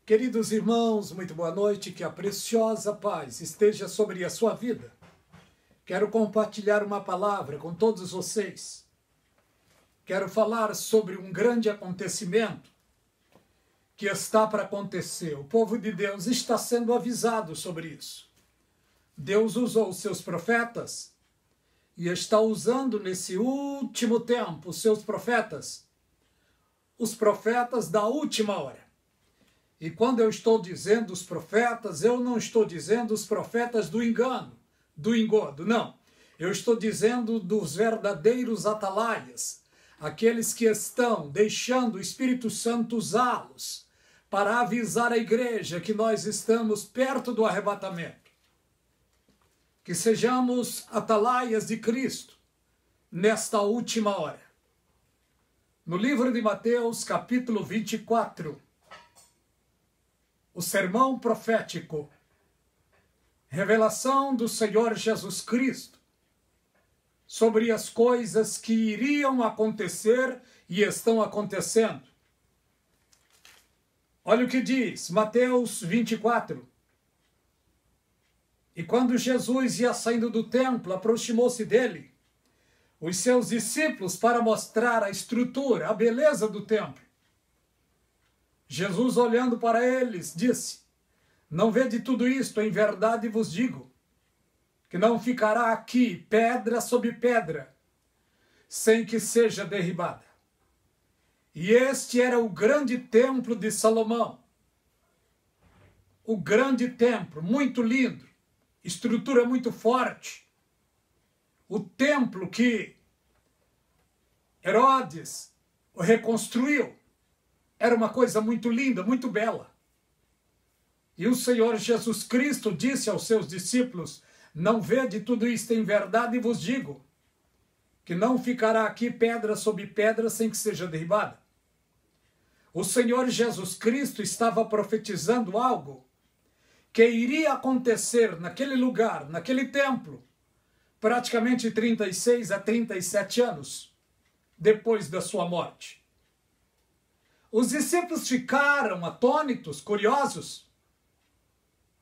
Queridos irmãos, muito boa noite, que a preciosa paz esteja sobre a sua vida. Quero compartilhar uma palavra com todos vocês. Quero falar sobre um grande acontecimento que está para acontecer. O povo de Deus está sendo avisado sobre isso. Deus usou os seus profetas e está usando nesse último tempo os seus profetas, os profetas da última hora. E quando eu estou dizendo os profetas, eu não estou dizendo os profetas do engano, do engodo, não. Eu estou dizendo dos verdadeiros atalaias, aqueles que estão deixando o Espírito Santo usá-los para avisar a igreja que nós estamos perto do arrebatamento. Que sejamos atalaias de Cristo nesta última hora. No livro de Mateus, capítulo 24, o sermão profético, revelação do Senhor Jesus Cristo sobre as coisas que iriam acontecer e estão acontecendo. Olha o que diz Mateus 24. E quando Jesus ia saindo do templo, aproximou-se dele os seus discípulos para mostrar a estrutura, a beleza do templo. Jesus, olhando para eles, disse: não vede tudo isto? Em verdade vos digo, que não ficará aqui pedra sobre pedra, sem que seja derribada. E este era o grande templo de Salomão. O grande templo, muito lindo, estrutura muito forte. O templo que Herodes o reconstruiu. Era uma coisa muito linda, muito bela. E o Senhor Jesus Cristo disse aos seus discípulos: não vede tudo isto? Em verdade vos digo, que não ficará aqui pedra sobre pedra sem que seja derribada. O Senhor Jesus Cristo estava profetizando algo que iria acontecer naquele lugar, naquele templo, praticamente 36 a 37 anos depois da sua morte. Os discípulos ficaram atônitos, curiosos.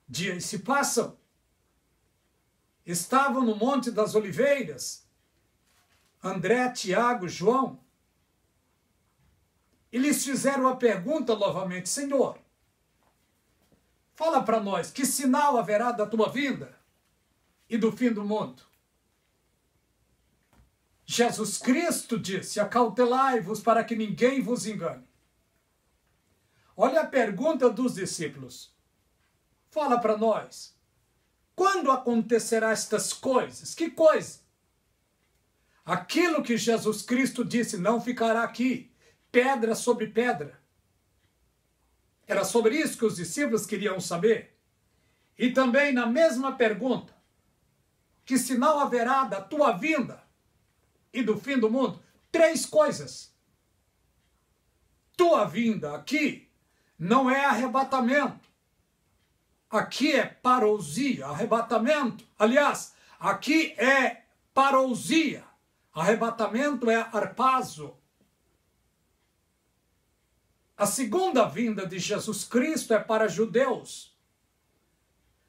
Dias se passam. Estavam no Monte das Oliveiras, André, Tiago, João, e lhes fizeram a pergunta novamente: Senhor, fala para nós, que sinal haverá da tua vinda e do fim do mundo? Jesus Cristo disse: acautelai-vos para que ninguém vos engane. Olha a pergunta dos discípulos. Fala para nós. Quando acontecerá estas coisas? Que coisa? Aquilo que Jesus Cristo disse: não ficará aqui pedra sobre pedra. Era sobre isso que os discípulos queriam saber. E também na mesma pergunta: que sinal haverá da tua vinda e do fim do mundo? Três coisas. Tua vinda aqui não é arrebatamento. Aqui é parousia, arrebatamento. Aliás, aqui é parousia. Arrebatamento é harpazo. A segunda vinda de Jesus Cristo é para judeus.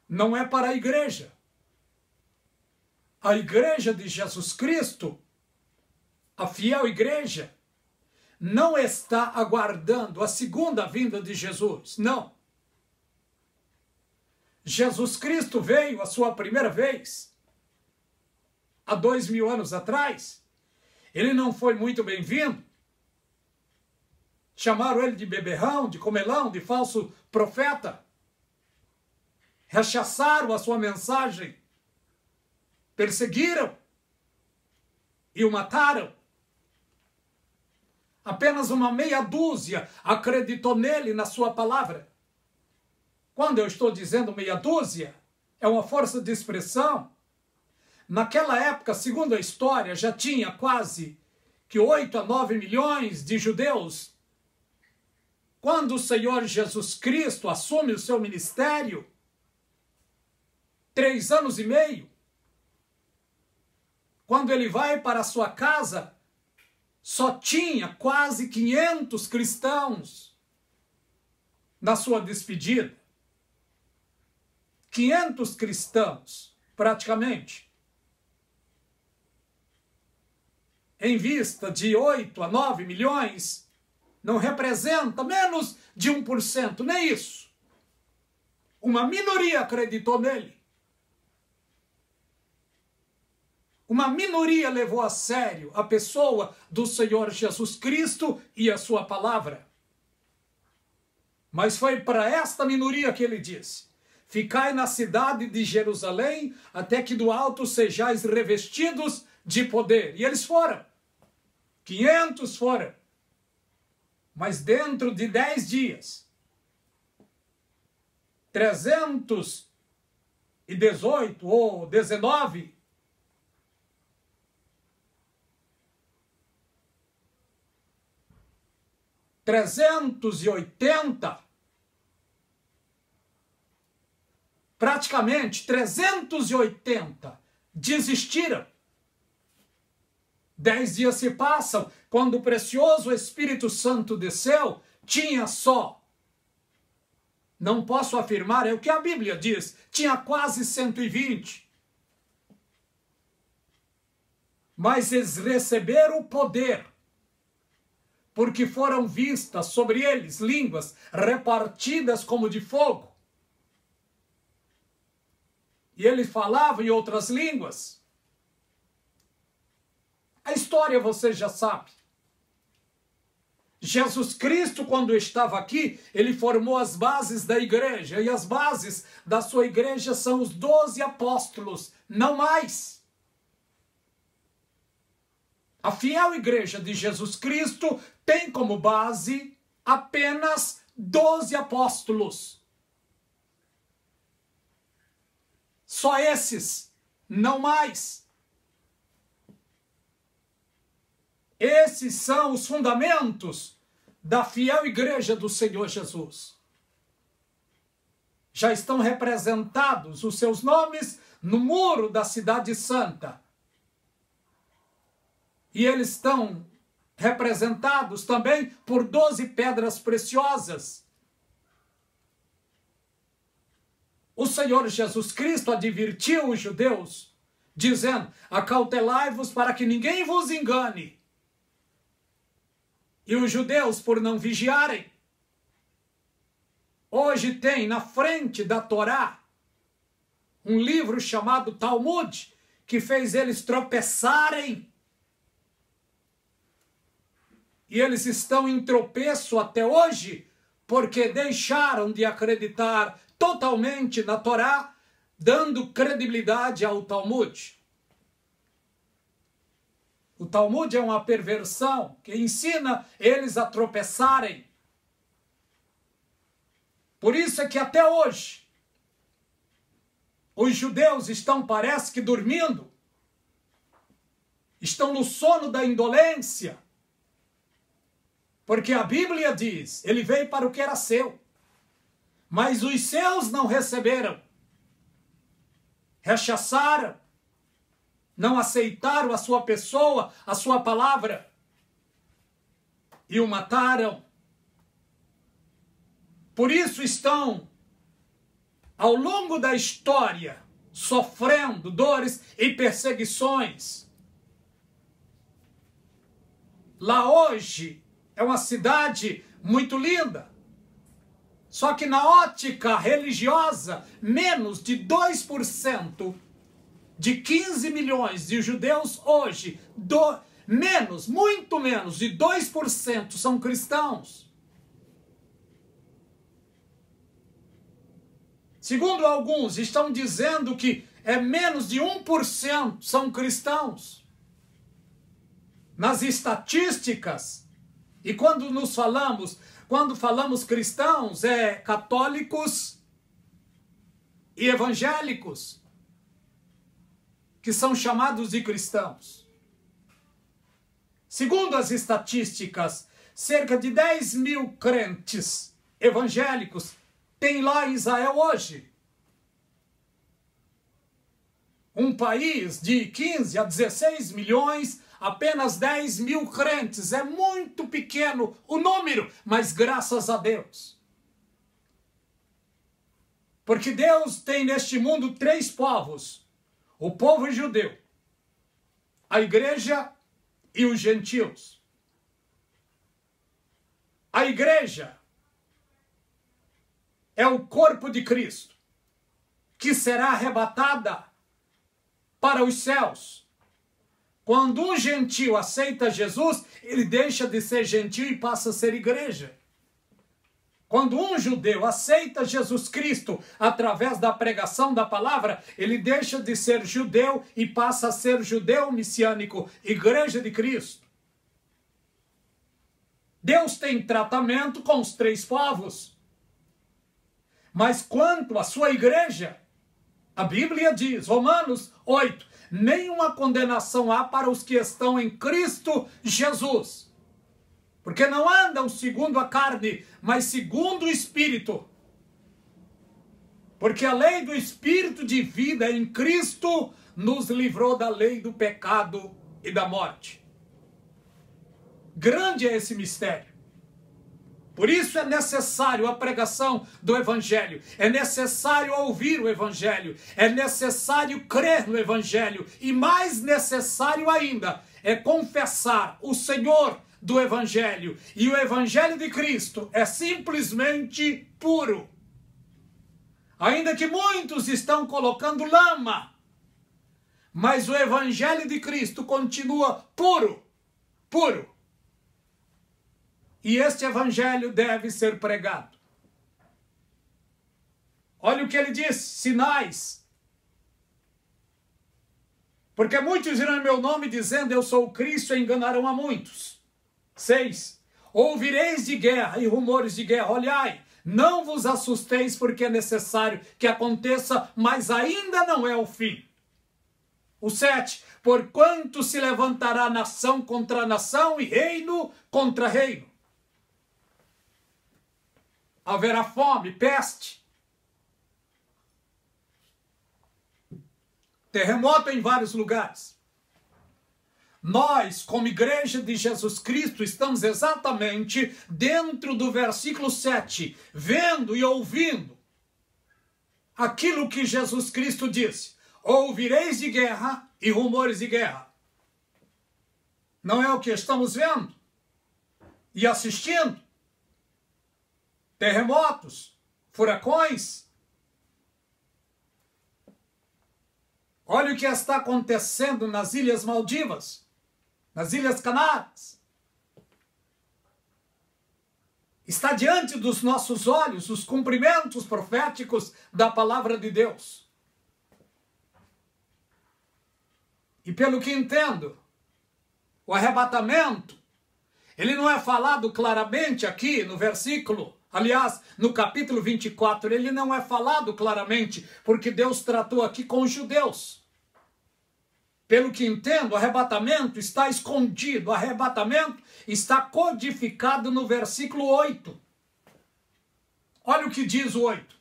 Não é para a igreja. A igreja de Jesus Cristo, a fiel igreja, não está aguardando a segunda vinda de Jesus. Não. Jesus Cristo veio a sua primeira vez, há 2000 anos atrás. Ele não foi muito bem-vindo. Chamaram ele de beberrão, de comelão, de falso profeta. Rechaçaram a sua mensagem. Perseguiram e o mataram. Apenas uma meia dúzia acreditou nele, na sua palavra. Quando eu estou dizendo meia dúzia, é uma força de expressão. Naquela época, segundo a história, já tinha quase que 8 a 9 milhões de judeus. Quando o Senhor Jesus Cristo assume o seu ministério, 3 anos e meio, quando ele vai para a sua casa, só tinha quase 500 cristãos. na sua despedida. 500 cristãos, praticamente, em vista de 8 a 9 milhões, não representa menos de 1%, nem isso. Uma minoria acreditou nele. Uma minoria levou a sério a pessoa do Senhor Jesus Cristo e a sua palavra. Mas foi para esta minoria que ele disse: ficai na cidade de Jerusalém até que do alto sejais revestidos de poder. E eles foram. 500 foram. Mas dentro de 10 dias, 318 ou 19 380, praticamente 380 desistiram. 10 dias se passam, quando o precioso Espírito Santo desceu, tinha só, não posso afirmar, é o que a Bíblia diz, tinha quase 120. Mas eles receberam o poder, porque foram vistas sobre eles línguas repartidas como de fogo. E ele falava em outras línguas. A história você já sabe. Jesus Cristo, quando estava aqui, ele formou as bases da igreja. E as bases da sua igreja são os 12 apóstolos, não mais. A fiel igreja de Jesus Cristo tem como base apenas 12 apóstolos. Só esses, não mais. Esses são os fundamentos da fiel igreja do Senhor Jesus. Já estão representados os seus nomes no muro da cidade santa. E eles estão representados também por 12 pedras preciosas. O Senhor Jesus Cristo advertiu os judeus, dizendo: acautelai-vos para que ninguém vos engane. E os judeus, por não vigiarem, hoje tem na frente da Torá um livro chamado Talmud, que fez eles tropeçarem. E eles estão em tropeço até hoje, porque deixaram de acreditar totalmente na Torá, dando credibilidade ao Talmud. O Talmud é uma perversão que ensina eles a tropeçarem. Por isso é que até hoje os judeus estão, parece que, dormindo. Estão no sono da indolência. Porque a Bíblia diz: ele veio para o que era seu, mas os seus não receberam. Rechaçaram. Não aceitaram a sua pessoa, a sua palavra. E o mataram. Por isso estão, ao longo da história, sofrendo dores e perseguições. Lá hoje é uma cidade muito linda. Só que na ótica religiosa, menos de 2% de 15 milhões de judeus hoje, muito menos de 2% são cristãos. Segundo alguns, estão dizendo que é menos de 1% são cristãos. Nas estatísticas, e quando falamos cristãos, é católicos e evangélicos, que são chamados de cristãos. Segundo as estatísticas, cerca de 10 mil crentes evangélicos tem lá em Israel hoje. Um país de 15 a 16 milhões, apenas 10 mil crentes. É muito pequeno o número, mas graças a Deus. Porque Deus tem neste mundo três povos: o povo judeu, a igreja e os gentios. A igreja é o corpo de Cristo, que será arrebatada para os céus. Quando um gentio aceita Jesus, ele deixa de ser gentio e passa a ser igreja. Quando um judeu aceita Jesus Cristo através da pregação da palavra, ele deixa de ser judeu e passa a ser judeu messiânico, igreja de Cristo. Deus tem tratamento com os três povos. Mas quanto à sua igreja, a Bíblia diz, Romanos 8, nenhuma condenação há para os que estão em Cristo Jesus. Porque não andam segundo a carne, mas segundo o Espírito. Porque a lei do Espírito de vida em Cristo nos livrou da lei do pecado e da morte. Grande é esse mistério. Por isso é necessário a pregação do Evangelho, é necessário ouvir o Evangelho, é necessário crer no Evangelho e mais necessário ainda é confessar o Senhor do Evangelho. E o Evangelho de Cristo é simplesmente puro. Ainda que muitos estão colocando lama, mas o Evangelho de Cristo continua puro, puro. E este evangelho deve ser pregado. Olha o que ele diz, sinais. Porque muitos irão em meu nome dizendo, eu sou o Cristo, e enganarão a muitos. 6. Ouvireis de guerra e rumores de guerra. Olhai, não vos assusteis, porque é necessário que aconteça, mas ainda não é o fim. O 7. Porquanto se levantará nação contra nação e reino contra reino. Haverá fome, peste, terremoto em vários lugares. Nós, como igreja de Jesus Cristo, estamos exatamente dentro do versículo 7, vendo e ouvindo aquilo que Jesus Cristo disse. Ouvireis de guerra e rumores de guerra. Não é o que estamos vendo e assistindo? Terremotos, furacões. Olha o que está acontecendo nas Ilhas Maldivas, nas Ilhas Canárias. Está diante dos nossos olhos os cumprimentos proféticos da palavra de Deus. E pelo que entendo, o arrebatamento, ele não é falado claramente aqui no versículo. Aliás, no capítulo 24, ele não é falado claramente, porque Deus tratou aqui com os judeus. Pelo que entendo, o arrebatamento está escondido, o arrebatamento está codificado no versículo 8. Olha o que diz o 8.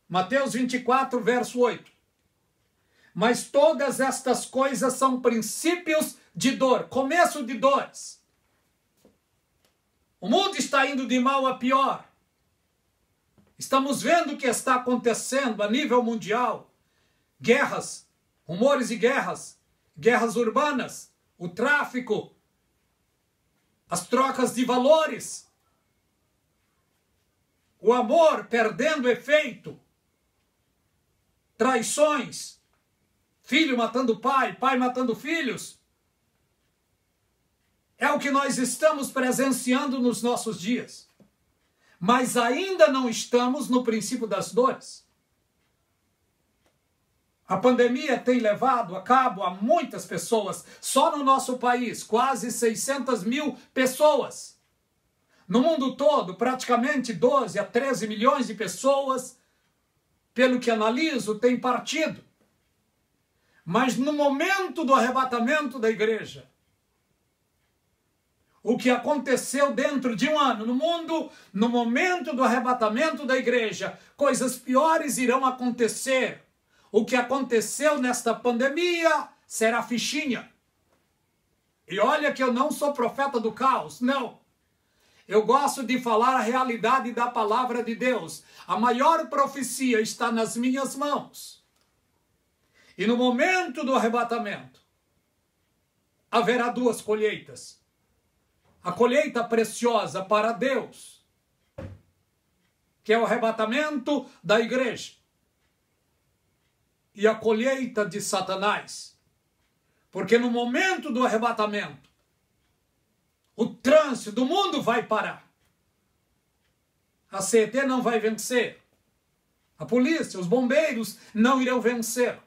Mateus 24, verso 8. Mas todas estas coisas são princípios de dor, começo de dores. O mundo está indo de mal a pior. Estamos vendo o que está acontecendo a nível mundial. Guerras, rumores de guerras, guerras urbanas, o tráfico, as trocas de valores, o amor perdendo efeito, traições, filho matando pai, pai matando filhos. É o que nós estamos presenciando nos nossos dias. Mas ainda não estamos no princípio das dores. A pandemia tem levado a cabo a muitas pessoas. Só no nosso país, quase 600 mil pessoas. No mundo todo, praticamente 12 a 13 milhões de pessoas, pelo que analiso, têm partido. Mas no momento do arrebatamento da igreja, o que aconteceu dentro de um ano no mundo, no momento do arrebatamento da igreja, coisas piores irão acontecer. O que aconteceu nesta pandemia será fichinha. E olha que eu não sou profeta do caos, não. Eu gosto de falar a realidade da palavra de Deus. A maior profecia está nas minhas mãos. E no momento do arrebatamento, haverá duas colheitas. A colheita preciosa para Deus, que é o arrebatamento da igreja. E a colheita de Satanás. Porque no momento do arrebatamento, o trânsito do mundo vai parar. A CET não vai vencer. A polícia, os bombeiros não irão vencer.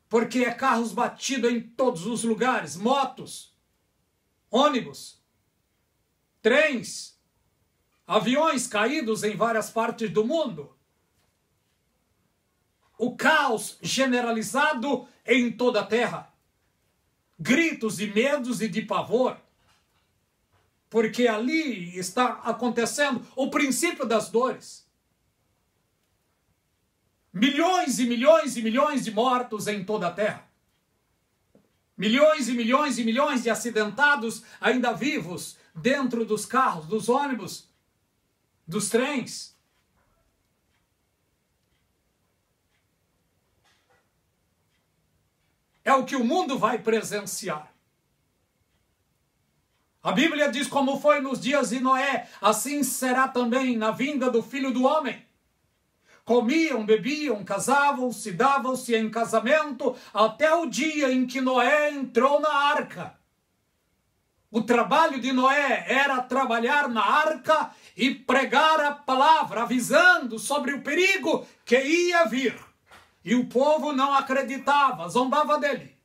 Porque é carros batidos em todos os lugares, motos, ônibus, trens, aviões caídos em várias partes do mundo. O caos generalizado em toda a terra. Gritos de medos e de pavor. Porque ali está acontecendo o princípio das dores. Milhões e milhões e milhões de mortos em toda a terra. Milhões e milhões e milhões de acidentados ainda vivos dentro dos carros, dos ônibus, dos trens. É o que o mundo vai presenciar. A Bíblia diz como foi nos dias de Noé, assim será também na vinda do Filho do Homem. Comiam, bebiam, casavam-se, davam-se em casamento até o dia em que Noé entrou na arca. O trabalho de Noé era trabalhar na arca e pregar a palavra, avisando sobre o perigo que ia vir. E o povo não acreditava, zombava dele.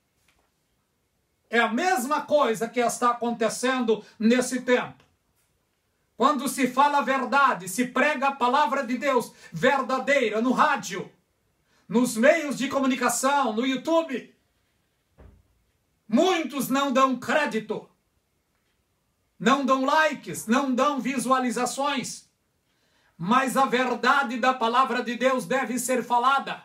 É a mesma coisa que está acontecendo nesse tempo. Quando se fala a verdade, se prega a palavra de Deus verdadeira no rádio, nos meios de comunicação, no YouTube, muitos não dão crédito, não dão likes, não dão visualizações, mas a verdade da palavra de Deus deve ser falada.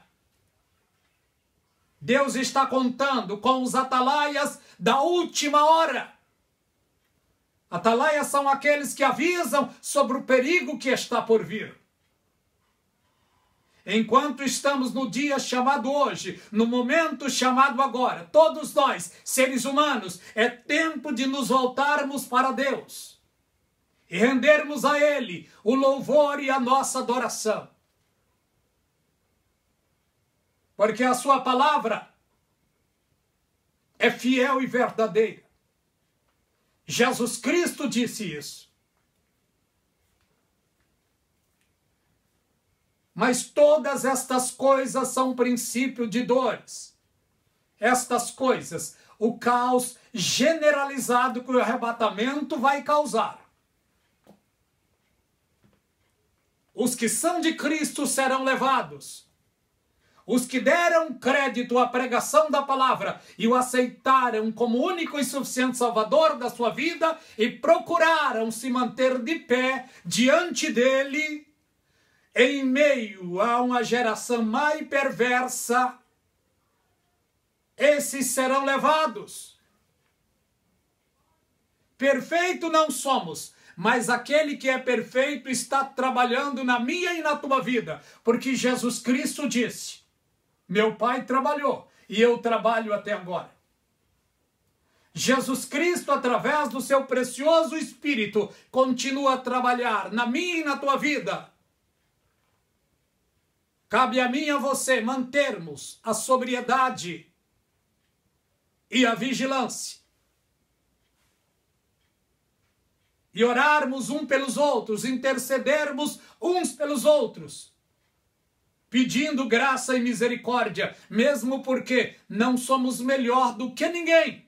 Deus está contando com os atalaias da última hora. Atalaias são aqueles que avisam sobre o perigo que está por vir. Enquanto estamos no dia chamado hoje, no momento chamado agora, todos nós, seres humanos, é tempo de nos voltarmos para Deus e rendermos a Ele o louvor e a nossa adoração. Porque a sua palavra é fiel e verdadeira. Jesus Cristo disse isso. Mas todas estas coisas são princípio de dores. Estas coisas, o caos generalizado que o arrebatamento vai causar. Os que são de Cristo serão levados. Os que deram crédito à pregação da palavra e o aceitaram como único e suficiente salvador da sua vida e procuraram se manter de pé diante dele, em meio a uma geração mais perversa, esses serão levados. Perfeito não somos, mas aquele que é perfeito está trabalhando na minha e na tua vida, porque Jesus Cristo disse: meu Pai trabalhou e eu trabalho até agora. Jesus Cristo, através do seu precioso Espírito, continua a trabalhar na minha e na tua vida. Cabe a mim e a você mantermos a sobriedade e a vigilância. E orarmos uns pelos outros, intercedermos uns pelos outros, pedindo graça e misericórdia, mesmo porque não somos melhor do que ninguém.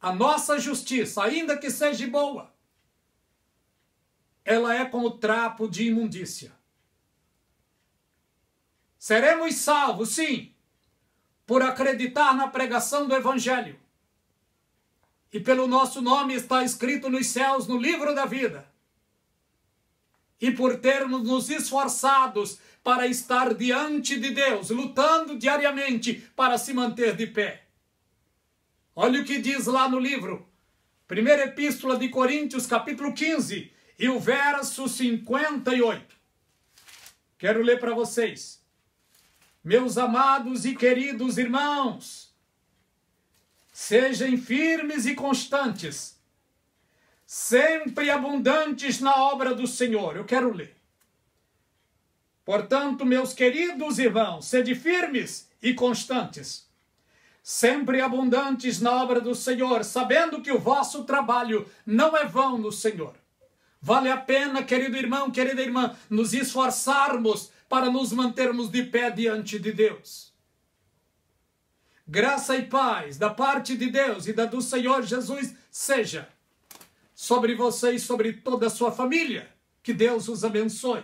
A nossa justiça, ainda que seja boa, ela é como trapo de imundícia. Seremos salvos, sim, por acreditar na pregação do Evangelho. E pelo nosso nome está escrito nos céus, no livro da vida. E por termos nos esforçados para estar diante de Deus, lutando diariamente para se manter de pé. Olha o que diz lá no livro, primeira epístola de Coríntios, capítulo 15, e o verso 58. Quero ler para vocês. Meus amados e queridos irmãos, sejam firmes e constantes, sempre abundantes na obra do Senhor. Eu quero ler. Portanto, meus queridos irmãos, sede firmes e constantes, sempre abundantes na obra do Senhor, sabendo que o vosso trabalho não é vão no Senhor. Vale a pena, querido irmão, querida irmã, nos esforçarmos para nos mantermos de pé diante de Deus. Graça e paz da parte de Deus e da do Senhor Jesus seja sobre você e sobre toda a sua família. Que Deus os abençoe.